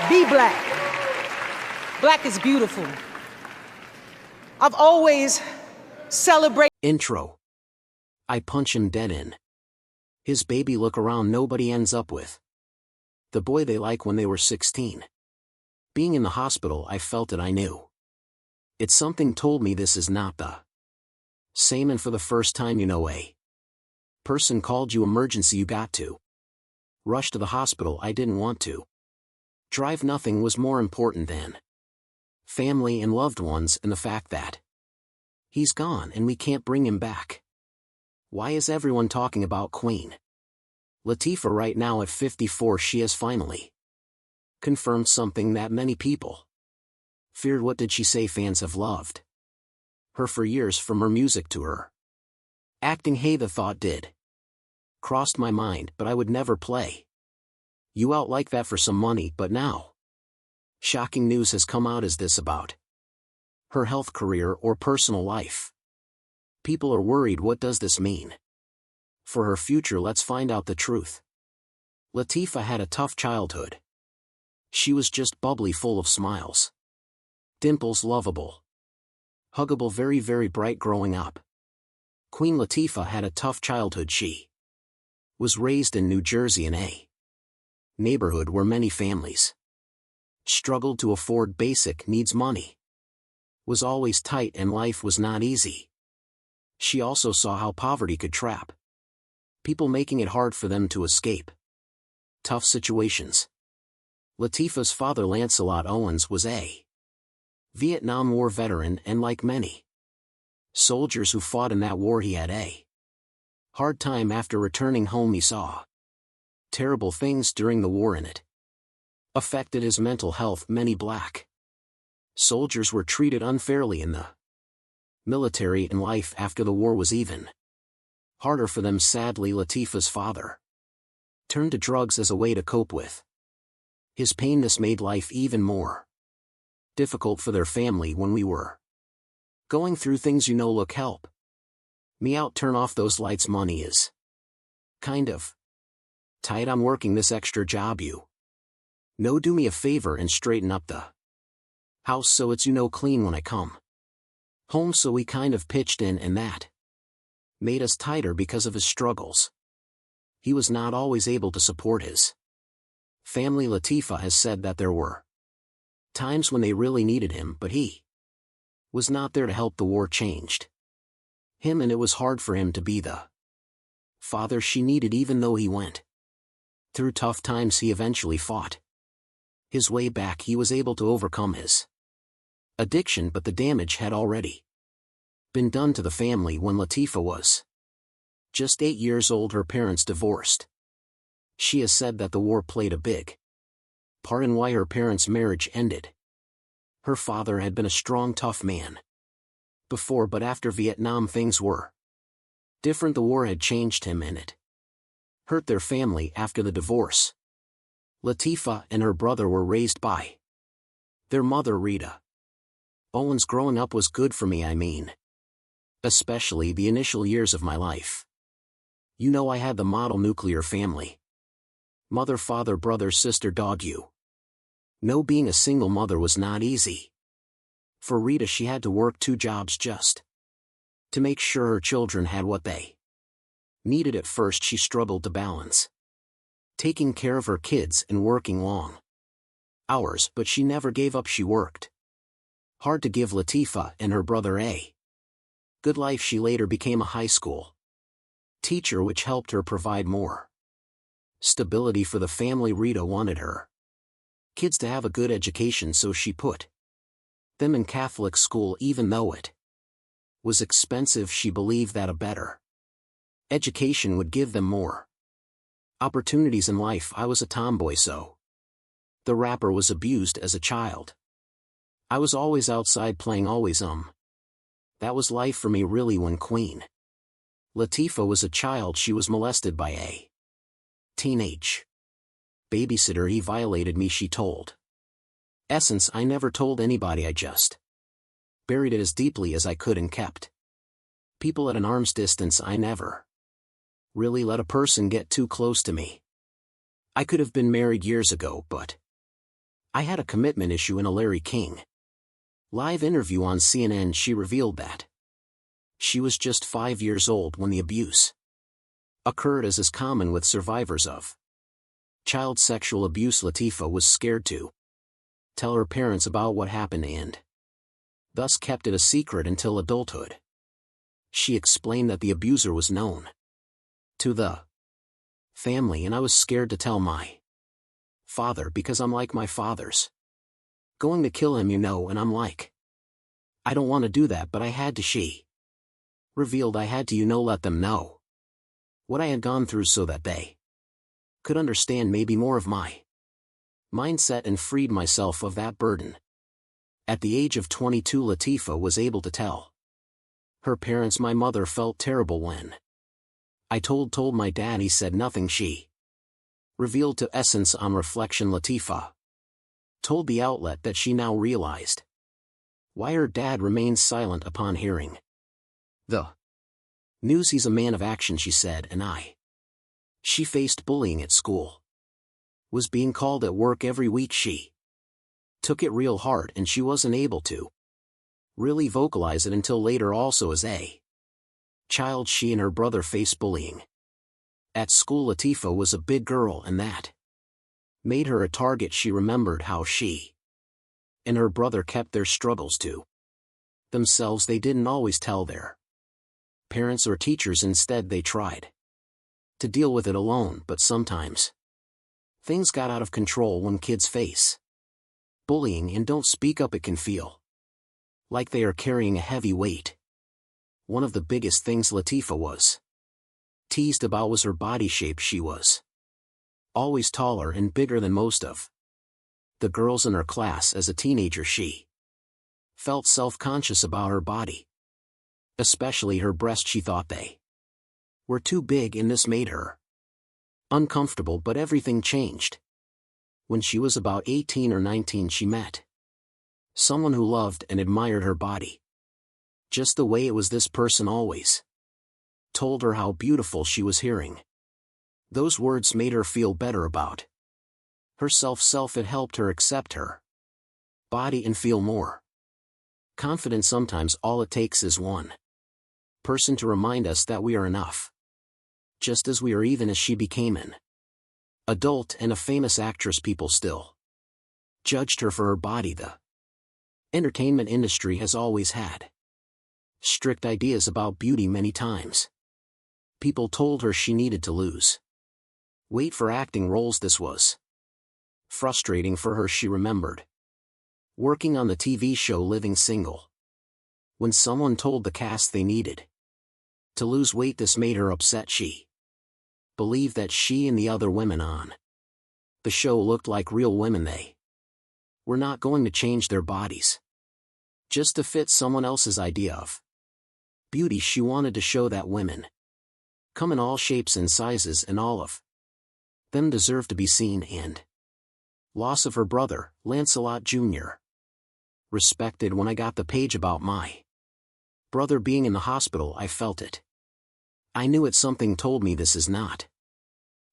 Be black. Black is beautiful. I've always celebrated. Intro. I punch him dead in. His baby look around nobody ends up with. The boy they like when they were 16. Being in the hospital I felt it, I knew. It's something told me this is not the same, and for the first time a person called you emergency, you got to rush to the hospital. I didn't want to drive, nothing was more important than family and loved ones, and the fact that he's gone and we can't bring him back. Why is everyone talking about Queen Latifah right now at 54? She has finally confirmed something that many people feared. What did she say? Fans have loved her for years, from her music to her acting. Hey, the thought did crossed my mind, but I would never play you out like that for some money. But now shocking news has come out. Is this about her health, career, or personal life? People are worried. What does this mean for her future? Let's find out the truth. Latifah had a tough childhood. She was just bubbly, full of smiles, dimples, lovable, huggable, very, very bright growing up. Queen Latifah had a tough childhood. She was raised in New Jersey, in a neighborhood where many families struggled to afford basic needs. Money was always tight and life was not easy. She also saw how poverty could trap people, making it hard for them to escape tough situations. Latifah's father, Lancelot Owens, was a Vietnam War veteran, and like many soldiers who fought in that war, he had a hard time after returning home. He saw terrible things during the war, and it affected his mental health. Many black soldiers were treated unfairly in the military, and life after the war was even harder for them. Sadly, Latifah's father turned to drugs as a way to cope with his pain. This made life even more difficult for their family. When we were going through things, look, help me out, turn off those lights, money is kind of tight, I'm working this extra job, you do me a favor and straighten up the house so it's clean when I come home. So we kind of pitched in, and that made us tighter. Because of his struggles, he was not always able to support his family. Latifah has said that there were times when they really needed him, but he was not there to help. The war changed him, and it was hard for him to be the father she needed. Even though he went through tough times, he eventually fought his way back. He was able to overcome his addiction, but the damage had already been done to the family. When Latifah was just 8 years old, her parents divorced. She has said that the war played a big part in why her parents' marriage ended. Her father had been a strong, tough man before, but after Vietnam things were different. The war had changed him, and it hurt their family. After the divorce, Latifah and her brother were raised by their mother, Rita Owens. Growing up was good for me, especially the initial years of my life. I had the model nuclear family. Mother, father, brother, sister, dog. Being a single mother was not easy. For Rita, she had to work 2 jobs just to make sure her children had what they needed. At first she struggled to balance taking care of her kids and working long hours, but she never gave up. She worked hard to give Latifah and her brother a good life. She later became a high school teacher, which helped her provide more stability for the family. Rita wanted her kids to have a good education, so she put them in Catholic school. Even though it was expensive, she believed that a better education would give them more opportunities in life. I was a tomboy, so the rapper was abused as a child. I was always outside playing, always that was life for me, really. When Queen Latifah was a child, she was molested by a teenage babysitter. He violated me, she told Essence. I never told anybody, I just buried it as deeply as I could and kept people at an arm's distance. I never really let a person get too close to me. I could have been married years ago, but I had a commitment issue in a Larry King live interview on CNN. She revealed that she was just 5 years old when the abuse occurred, as is common with survivors of child sexual abuse. Latifah was scared to tell her parents about what happened and thus kept it a secret until adulthood. She explained that the abuser was known to the family, and I was scared to tell my father because I'm like my father's going to kill him, and I'm like, I don't want to do that, but I had to. She revealed I had to, let them know what I had gone through so that they could understand maybe more of my mindset and freed myself of that burden. At the age of 22, Latifah was able to tell her parents, my mother felt terrible when I told my dad. He said nothing. She revealed to Essence on reflection. Latifah told the outlet that she now realized why her dad remained silent upon hearing the news. He's a man of action, she said, and she faced bullying at school, was being called at work every week. She took it real hard, and she wasn't able to really vocalize it until later. Also, as a child, she and her brother faced bullying at school. Latifah was a big girl, and that made her a target. She remembered how she and her brother kept their struggles to themselves. They didn't always tell their parents or teachers. Instead, they tried to deal with it alone, but sometimes things got out of control. When kids face bullying and don't speak up, it can feel like they are carrying a heavy weight. One of the biggest things Latifah was teased about was her body shape. She was always taller and bigger than most of the girls in her class. As a teenager, she felt self-conscious about her body, especially her breasts. She thought they were too big, and this made her uncomfortable. But everything changed when she was about 18 or 19. She met someone who loved and admired her body just the way it was. This person always told her how beautiful she was. Hearing those words made her feel better about herself. It helped her accept her body and feel more confident. Sometimes all it takes is one person to remind us that we are enough, just as we are. Even as she became an adult and a famous actress, people still judged her for her body. The entertainment industry has always had strict ideas about beauty. Many times people told her she needed to lose weight for acting roles. This was frustrating for her. She remembered working on the TV show Living Single. When someone told the cast they needed to lose weight, this made her upset. She believed that she and the other women on the show looked like real women. They were not going to change their bodies just to fit someone else's idea of beauty. She wanted to show that women come in all shapes and sizes, and all of them deserve to be seen. And loss of her brother, Lancelot Jr. respected. When I got the page about my brother being in the hospital, I felt it. I knew it. Something told me this is not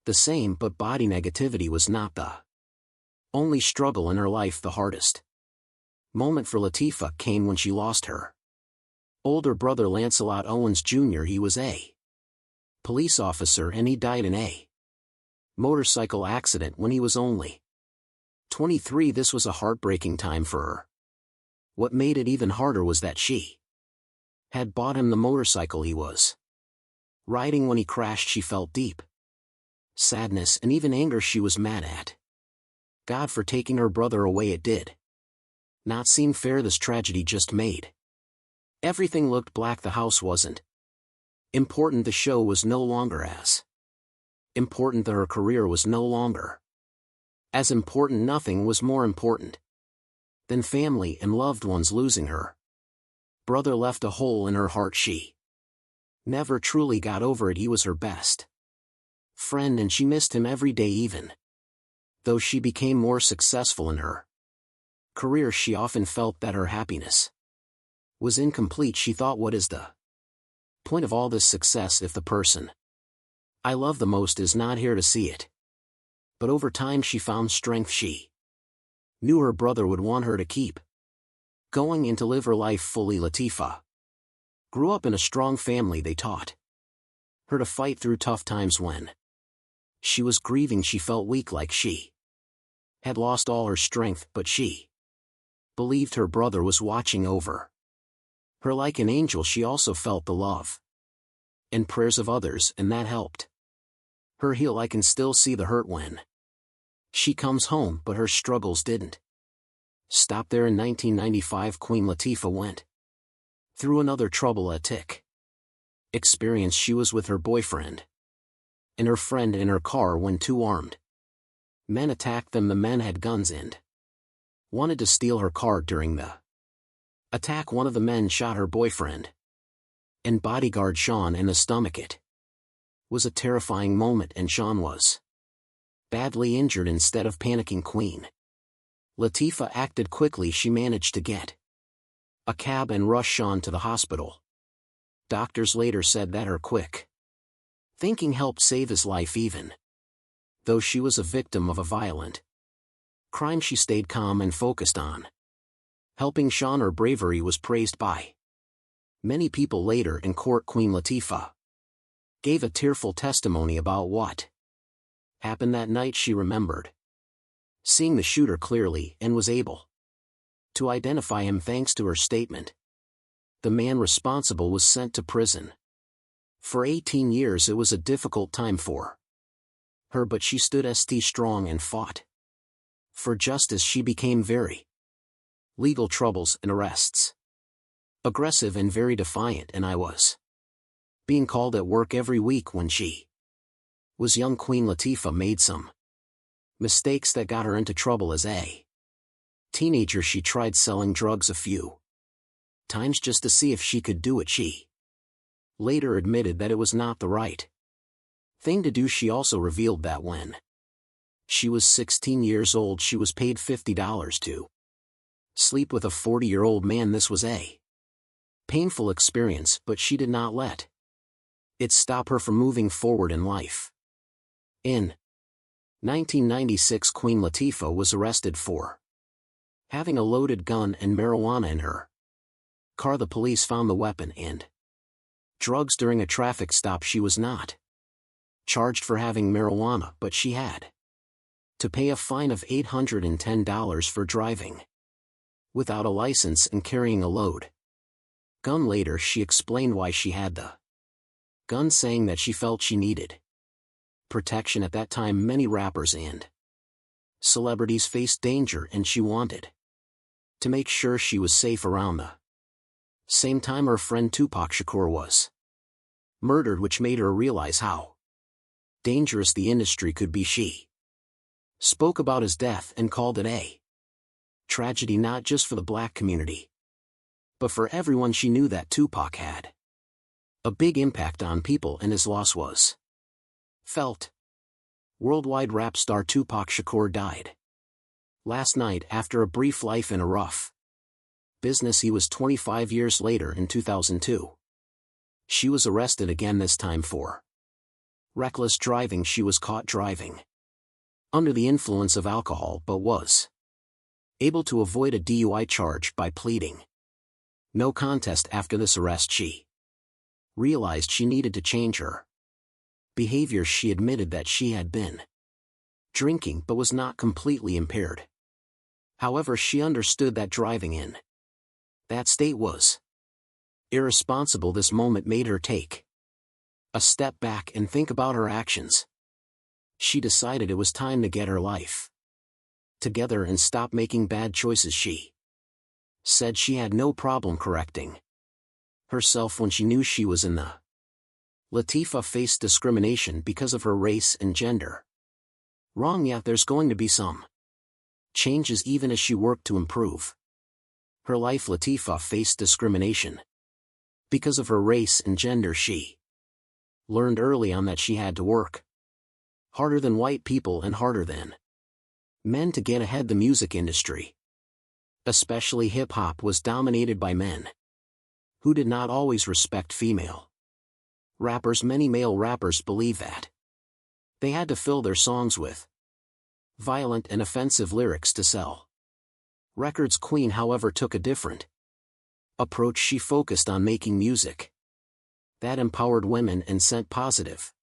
the same, but body negativity was not the only struggle in her life. The hardest moment for Latifah came when she lost her older brother, Lancelot Owens Jr. He was a police officer, and he died in a motorcycle accident when he was only 23. This was a heartbreaking time for her. What made it even harder was that she had bought him the motorcycle he was riding when he crashed. She felt deep sadness and even anger. She was mad at God for taking her brother away. It did not seem fair. This tragedy just made everything look black. The house wasn't important. The show was no longer as important. Her career was no longer as important. Nothing was more important than family and loved ones. Losing her brother left a hole in her heart. She never truly got over it. He was her best friend, and she missed him every day. Even though she became more successful in her career, she often felt that her happiness was incomplete. She thought, what is the point of all this success if the person I love the most is not here to see it? But over time she found strength. She Knew her brother would want her to keep going and to live her life fully. Latifah grew up in a strong family. They taught her to fight through tough times. When she was grieving, she felt weak, like she had lost all her strength, but she believed her brother was watching over her like an angel. She also felt the love and prayers of others, and that helped her heal. I can still see the hurt when she comes home, but her struggles didn't stop there. In 1995, Queen Latifah went through another trouble-a-tick experience. She was with her boyfriend and her friend in her car when two armed men attacked them. The men had guns and wanted to steal her car. During the attack, one of the men shot her boyfriend and bodyguard Sean in the stomach. It was a terrifying moment, and Sean was badly injured. Instead of panicking, Queen Latifah acted quickly. She managed to get a cab and rush Sean to the hospital. Doctors later said that her quick thinking helped save his life. Even though she was a victim of a violent crime, she stayed calm and focused on helping Sean. Her bravery was praised by many people. Later in court, Queen Latifah gave a tearful testimony about what happened that night. She remembered seeing the shooter clearly and was able to identify him thanks to her statement. The man responsible was sent to prison for 18 years. It was a difficult time for her, but she stood strong and fought for justice. She became very legal troubles and arrests, aggressive and very defiant, and I was being called at work every week. When she was young, Queen Latifah made some mistakes that got her into trouble. As a teenager, she tried selling drugs a few times just to see if she could do it. She later admitted that it was not the right thing to do. She also revealed that when she was 16 years old, she was paid $50 to sleep with a 40-year-old man. This was a painful experience, but she did not let it stop her from moving forward in life. In 1996, Queen Latifah was arrested for having a loaded gun and marijuana in her car. The police found the weapon and drugs during a traffic stop. She was not charged for having marijuana, but she had to pay a fine of $810 for driving without a license and carrying a load gun. Later, she explained why she had the gun, saying that she felt she needed protection. At that time, many rappers and celebrities faced danger, and she wanted to make sure she was safe. Around the same time, her friend Tupac Shakur was murdered, which made her realize how dangerous the industry could be. She spoke about his death and called it a tragedy, not just for the black community, but for everyone. She knew that Tupac had a big impact on people, and his loss was felt worldwide. Rap star Tupac Shakur died last night after a brief life in a rough business. He was 25 years later. In 2002, she was arrested again, this time for reckless driving. She was caught driving under the influence of alcohol, but was able to avoid a DUI charge by pleading no contest. After this arrest, she realized she needed to change her behavior. She admitted that she had been drinking but was not completely impaired. However, she understood that driving in that state was irresponsible. This moment made her take a step back and think about her actions. She decided it was time to get her life together and stop making bad choices. She said she had no problem correcting herself when she knew she was in the Latifah faced discrimination because of her race and gender. Wrong, yet there's going to be some changes even as she worked to improve her life. Latifah faced discrimination because of her race and gender. She learned early on that she had to work harder than white people and harder than men to get ahead. The music industry, especially hip-hop, was dominated by men who did not always respect female rappers. Many male rappers believe that they had to fill their songs with violent and offensive lyrics to sell Records Queen, however, took a different approach. She focused on making music that empowered women and sent positive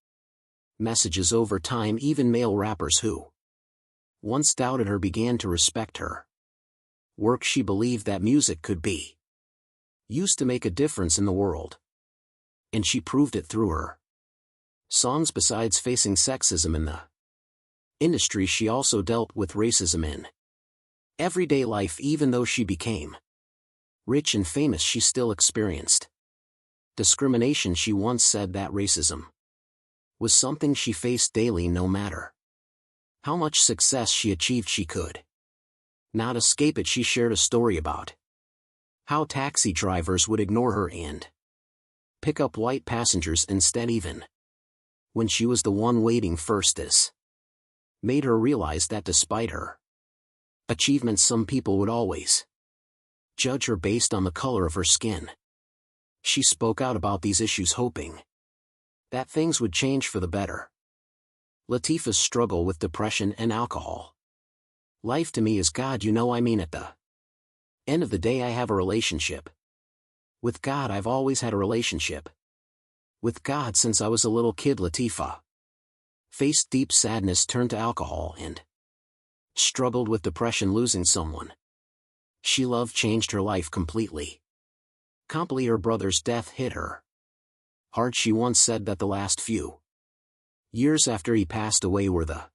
messages over time. Even male rappers who once doubted her began to respect her work. She believed that music could be used to make a difference in the world, and she proved it through her songs. Besides facing sexism in the industry, she also dealt with racism in everyday life. Even though she became rich and famous, she still experienced discrimination. She once said that racism was something she faced daily. No matter how much success she achieved, she could not escape it. She shared a story about how taxi drivers would ignore her and pick up white passengers instead, even when she was the one waiting first. This made her realize that despite her achievements, some people would always judge her based on the color of her skin. She spoke out about these issues, hoping that things would change for the better. Latifah's struggle with depression and alcohol. Life to me is God, I mean, at the end of the day, I have a relationship with God. I've always had a relationship with God since I was a little kid. Latifah faced deep sadness, turned to alcohol, and struggled with depression. Losing someone she loved changed her life completely. Her brother's death hit her hard. She once said that the last few years after he passed away were the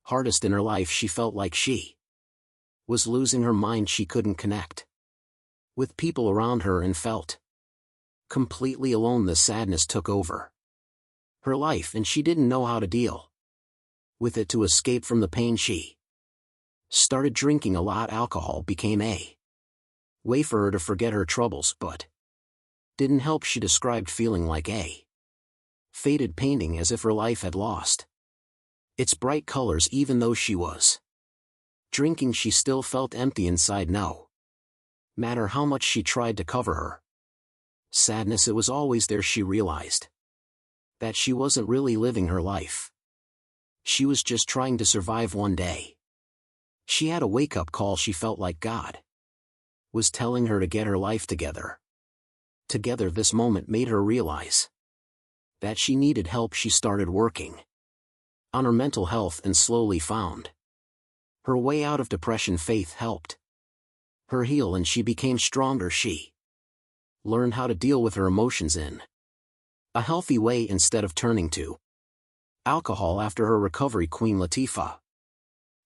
hardest in her life. She felt like she was losing her mind. She couldn't connect with people around her and felt completely alone. The sadness took over her life, and she didn't know how to deal with it. To escape from the pain, she started drinking a lot. Alcohol became a way for her to forget her troubles, but didn't help. She described feeling like a faded painting, as if her life had lost its bright colors. Even though she was drinking, she still felt empty inside. No matter how much she tried to cover her sadness, it was always there. She realized that she wasn't really living her life. She was just trying to survive. One day, she had a wake-up call. She felt like God was telling her to get her life together. This moment made her realize that she needed help. She started working on her mental health and slowly found her way out of depression. Faith helped her heal, and she became stronger. She learned how to deal with her emotions in a healthy way instead of turning to alcohol. After her recovery, Queen Latifah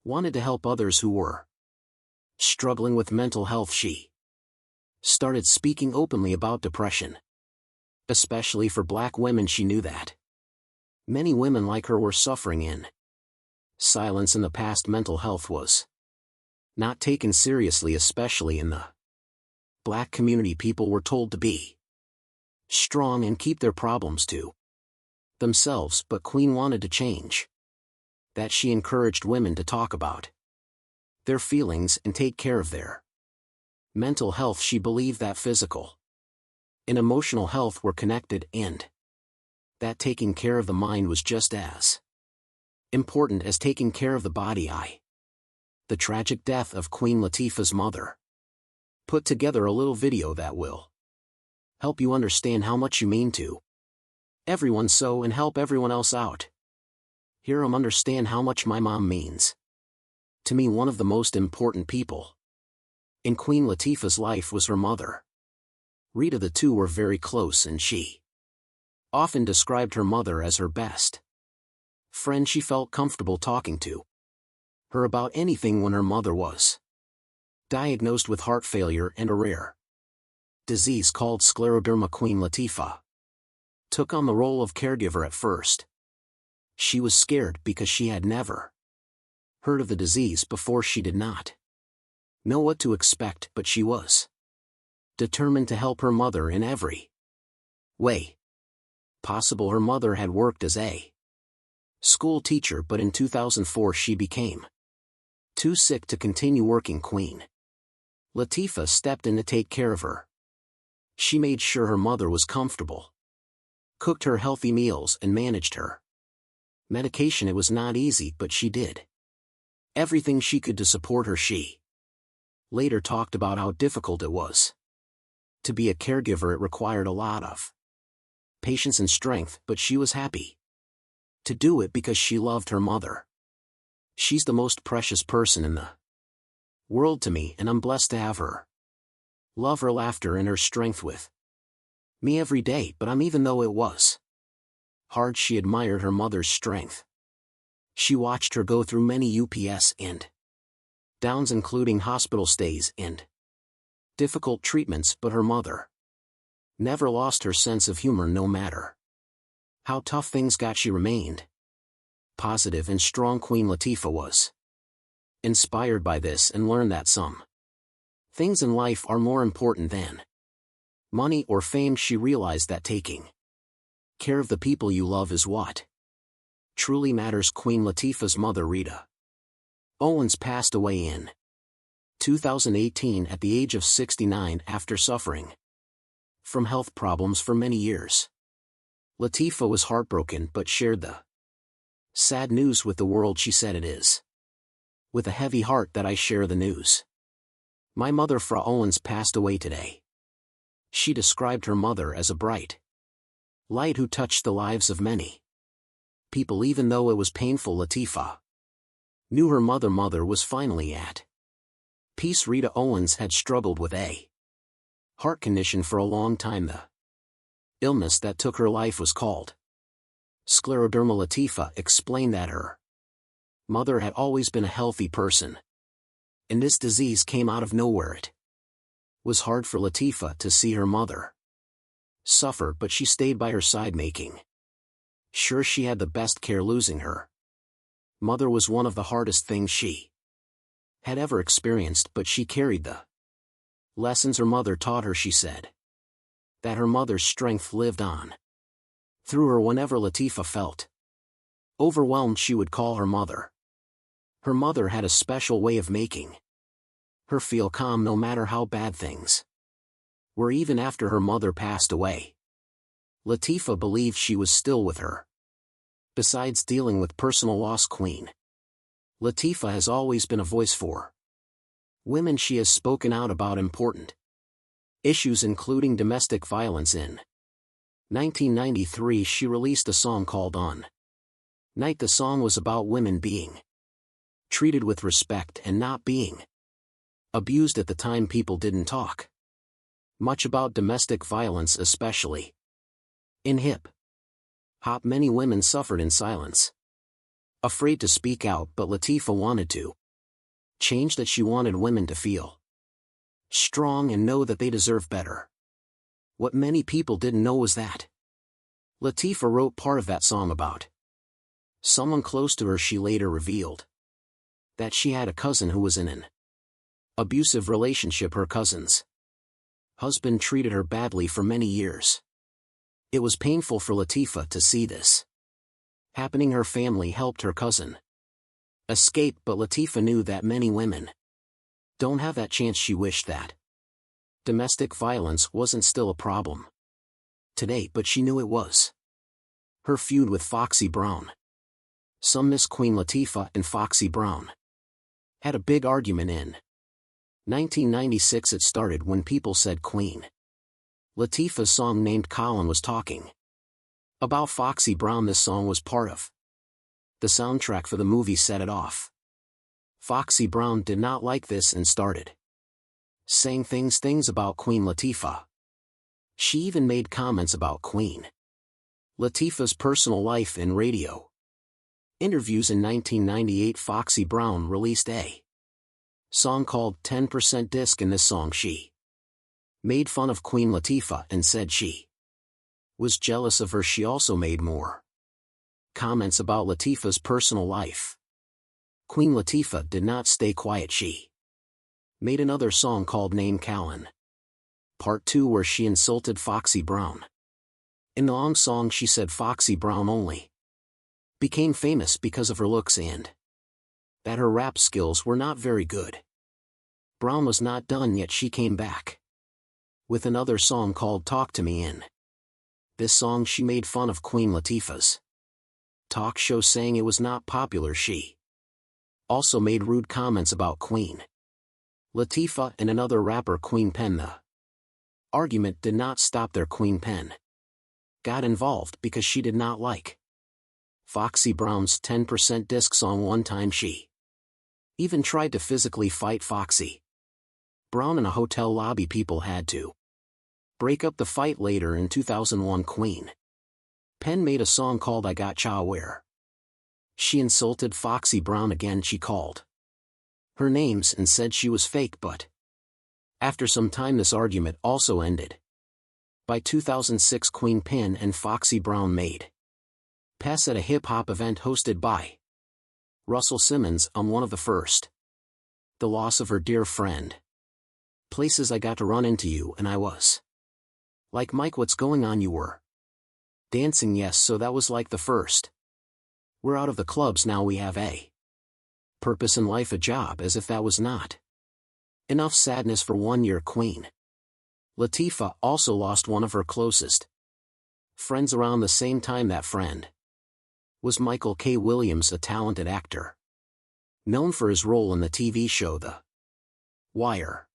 wanted to help others who were struggling with mental health. She started speaking openly about depression, especially for Black women. She knew that many women like her were suffering in silence in the past. Mental health was not taken seriously, especially in the Black community. People were told to be strong and keep their problems to themselves, but Queen wanted to change that. She encouraged women to talk about their feelings and take care of their mental health. She believed that physical and emotional health were connected, and that taking care of the mind was just as important as taking care of the body. The tragic death of Queen Latifah's mother put together a little video that will help you understand how much you mean to everyone and help everyone else out. Hear 'em understand how much my mom means to me. One of the most important people in Queen Latifah's life was her mother, Rita. The two were very close, and she often described her mother as her best friend. She felt comfortable talking to her about anything. When her mother was diagnosed with heart failure and a rare disease called scleroderma, Queen Latifah took on the role of caregiver. At first, she was scared because she had never heard of the disease before. She did not know what to expect, but she was determined to help her mother in every way possible. Her mother had worked as a school teacher, but in 2004 she became too sick to continue working. Queen Latifah stepped in to take care of her. She made sure her mother was comfortable, cooked her healthy meals, and managed her medication. It was not easy, but she did everything she could to support her. She Later talked about how difficult it was. To be a caregiver, it required a lot of patience and strength, but she was happy to do it because she loved her mother. She's the most precious person in the world to me, and I'm blessed to have her. Love her laughter and her strength with me every day, but even though it was hard, she admired her mother's strength. She watched her go through many ups and downs, including hospital stays and difficult treatments, but her mother never lost her sense of humor. No matter how tough things got, she remained positive and strong. Queen Latifah was inspired by this and learned that some things in life are more important than money or fame. She realized that taking care of the people you love is what truly matters. Queen Latifah's mother, Rita Owens, passed away in 2018 at the age of 69 after suffering from health problems for many years. Latifah was heartbroken but shared the sad news with the world. She said, "It is with a heavy heart that I share the news. My mother, Fra Owens, passed away today." She described her mother as a bright light who touched the lives of many people. Even though it was painful, Latifah knew her mother was finally at peace. Rita Owens had struggled with a heart condition for a long time. The illness that took her life was called scleroderma. Latifah explained that her mother had always been a healthy person, and this disease came out of nowhere. It was hard for Latifah to see her mother suffer, but she stayed by her side, making sure she had the best care. Losing her mother was one of the hardest things she had ever experienced, but she carried the lessons her mother taught her. She said that her mother's strength lived on through her. Whenever Latifah felt overwhelmed, she would call her mother. Her mother had a special way of making her feel calm no matter how bad things were. Even after her mother passed away, Latifah believed she was still with her. Besides dealing with personal loss, Queen Latifah has always been a voice for women. She has spoken out about important issues, including domestic violence. In 1993, she released a song called On Night. The song was about women being treated with respect and not being abused. At the time, people didn't talk much about domestic violence, especially in hip hop. Many women suffered in silence, afraid to speak out, but Latifah wanted to change that. She wanted women to feel strong and know that they deserve better. What many people didn't know was that Latifah wrote part of that song about someone close to her. She later revealed that she had a cousin who was in an abusive relationship. Her cousin's husband treated her badly for many years. It was painful for Latifah to see this happening. Her family helped her cousin escape, but Latifah knew that many women don't have that chance. She wished that domestic violence wasn't still a problem today, but she knew it was. Her feud with Foxy Brown. Some miss Queen Latifah and Foxy Brown had a big argument in 1996. It started when people said Queen Latifah's song named Colin was talking about Foxy Brown. This song was part of the soundtrack for the movie Set It Off. Foxy Brown did not like this and started saying things about Queen Latifah. She even made comments about Queen Latifah's personal life in radio interviews. In 1998, Foxy Brown released a song called 10% Disc. In this song, she made fun of Queen Latifah and said she was jealous of her. She also made more comments about Latifah's personal life. Queen Latifah did not stay quiet. She made another song called Name Callan Part 2, where she insulted Foxy Brown. In the long song, she said Foxy Brown only became famous because of her looks and that her rap skills were not very good. Brown was not done yet. She came back with another song called Talk to Me. In this song, she made fun of Queen Latifah's talk show, saying it was not popular. She also made rude comments about Queen Latifah and another rapper Queen Pen. The argument did not stop there. Queen Pen got involved because she did not like Foxy Brown's 10% disc song. One time she even tried to physically fight Foxy Brown in a hotel lobby. People had to break up the fight. Later in 2001, Queen Pen made a song called I Got Cha, where she insulted Foxy Brown again. She called her names and said she was fake, but after some time this argument also ended. By 2006, Queen Pen and Foxy Brown made pass at a hip-hop event hosted by Russell Simmons on one of the first. The loss of her dear friend. Places I got to run into you and I was like, Mike, what's going on? You were dancing. Yes, so that was like the first. We're out of the clubs now, we have a purpose in life, a job. As if that was not enough sadness for 1 year. Queen Latifah also lost one of her closest friends around the same time. That friend was Michael K. Williams, a talented actor known for his role in the TV show The Wire.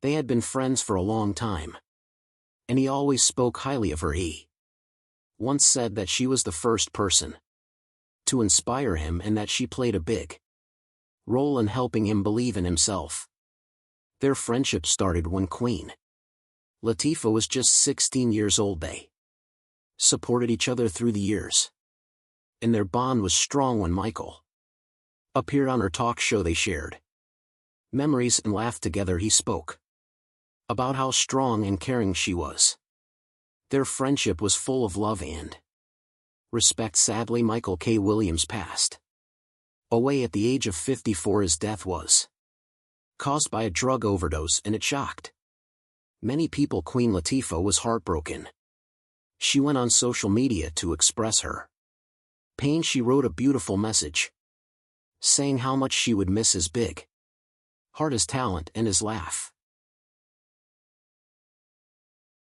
They had been friends for a long time, and he always spoke highly of her. He once said that she was the first person to inspire him and that she played a big role in helping him believe in himself. Their friendship started when Queen Latifah was just 16 years old. They supported each other through the years, and their bond was strong. When Michael appeared on her talk show, they shared memories and laughed together. He spoke about how strong and caring she was. Their friendship was full of love and respect. Sadly, Michael K. Williams passed away at the age of 54. His death was caused by a drug overdose, and it shocked many people. Queen Latifah was heartbroken. She went on social media to express her pain. She wrote a beautiful message saying how much she would miss his big heart, his talent, and his laugh.